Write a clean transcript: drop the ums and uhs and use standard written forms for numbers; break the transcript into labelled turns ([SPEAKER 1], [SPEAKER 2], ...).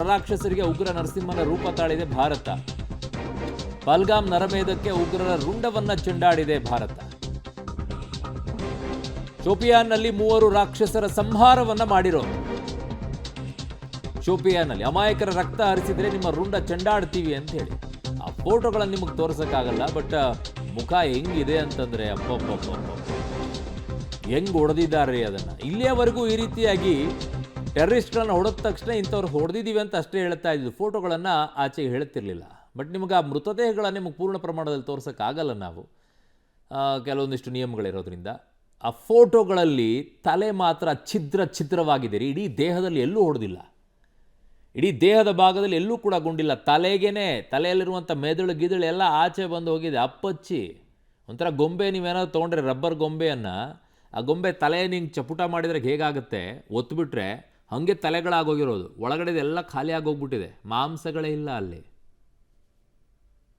[SPEAKER 1] ನರರಾಕ್ಷಸರಿಗೆ ಉಗ್ರ ನರಸಿಂಹನ ರೂಪ ತಾಳಿದೆ ಭಾರತ. ಪಲ್ಗಾಮ್ ನರಮೇಧಕ್ಕೆ ಉಗ್ರರ ರುಂಡವನ್ನ ಚೆಂಡಾಡಿದೆ ಭಾರತ. ಶೋಪಿಯಾನ್ನಲ್ಲಿ 3 ರಾಕ್ಷಸರ ಸಂಹಾರವನ್ನ ಮಾಡಿರೋದು. ಶೋಪಿಯಾನ್ನಲ್ಲಿ ಅಮಾಯಕರ ರಕ್ತ ಹರಿಸಿದ್ರೆ ನಿಮ್ಮ ರುಂಡ ಚೆಂಡಾಡ್ತೀವಿ ಅಂತ ಹೇಳಿ. ಆ ಫೋಟೋಗಳನ್ನು ನಿಮಗೆ ತೋರ್ಸಕ್ಕಾಗಲ್ಲ, ಬಟ್ ಮುಖ ಹೆಂಗಿದೆ ಅಂತಂದ್ರೆ ಅಪ್ಪಪ್ಪಪ್ಪ ಹೆಂಗ್ ಹೊಡೆದಿದ್ದಾರೆ ಅದನ್ನ. ಇಲ್ಲಿಯವರೆಗೂ ಈ ರೀತಿಯಾಗಿ ಟೆರರಿಸ್ಟ್ಗಳನ್ನ ಹೊಡೆದ ತಕ್ಷಣ ಇಂಥವ್ರು ಹೊಡೆದಿದ್ದೀವಿ ಅಂತ ಅಷ್ಟೇ ಹೇಳ್ತಾ ಇದ್ದು, ಫೋಟೋಗಳನ್ನು ಆಚೆಗೆ ಹೇಳ್ತಿರ್ಲಿಲ್ಲ. ಬಟ್ ನಿಮಗೆ ಆ ಮೃತದೇಹಗಳನ್ನು ನಿಮಗೆ ಪೂರ್ಣ ಪ್ರಮಾಣದಲ್ಲಿ ತೋರ್ಸೋಕ್ಕಾಗಲ್ಲ ನಾವು, ಕೆಲವೊಂದಿಷ್ಟು ನಿಯಮಗಳಿರೋದ್ರಿಂದ. ಆ ಫೋಟೋಗಳಲ್ಲಿ ತಲೆ ಮಾತ್ರ ಛಿದ್ರವಾಗಿದೆ. ಇಡೀ ದೇಹದಲ್ಲಿ ಎಲ್ಲೂ ಹೊಡೆದಿಲ್ಲ, ಇಡೀ ದೇಹದ ಭಾಗದಲ್ಲಿ ಎಲ್ಲೂ ಕೂಡ ಗುಂಡಿಲ್ಲ. ತಲೆಯಲ್ಲಿರುವಂಥ ಮೆದುಳು ಗಿದುಳು ಎಲ್ಲ ಆಚೆ ಬಂದು ಹೋಗಿದೆ, ಅಪ್ಪಚ್ಚಿ. ಒಂಥರ ಗೊಂಬೆ ನೀವೇನಾದ್ರು ತೊಗೊಂಡ್ರೆ ರಬ್ಬರ್ ಗೊಂಬೆಯನ್ನು, ಆ ಗೊಂಬೆ ತಲೆ ನಿಂಗೆ ಚಪುಟ ಮಾಡಿದರೆ ಹೇಗಾಗುತ್ತೆ, ಒತ್ತುಬಿಟ್ರೆ ಹಾಗೆ ತಲೆಗಳಾಗೋಗಿರೋದು. ಒಳಗಡೆದೆಲ್ಲ ಖಾಲಿ ಆಗೋಗ್ಬಿಟ್ಟಿದೆ, ಮಾಂಸಗಳೇ ಇಲ್ಲ ಅಲ್ಲಿ.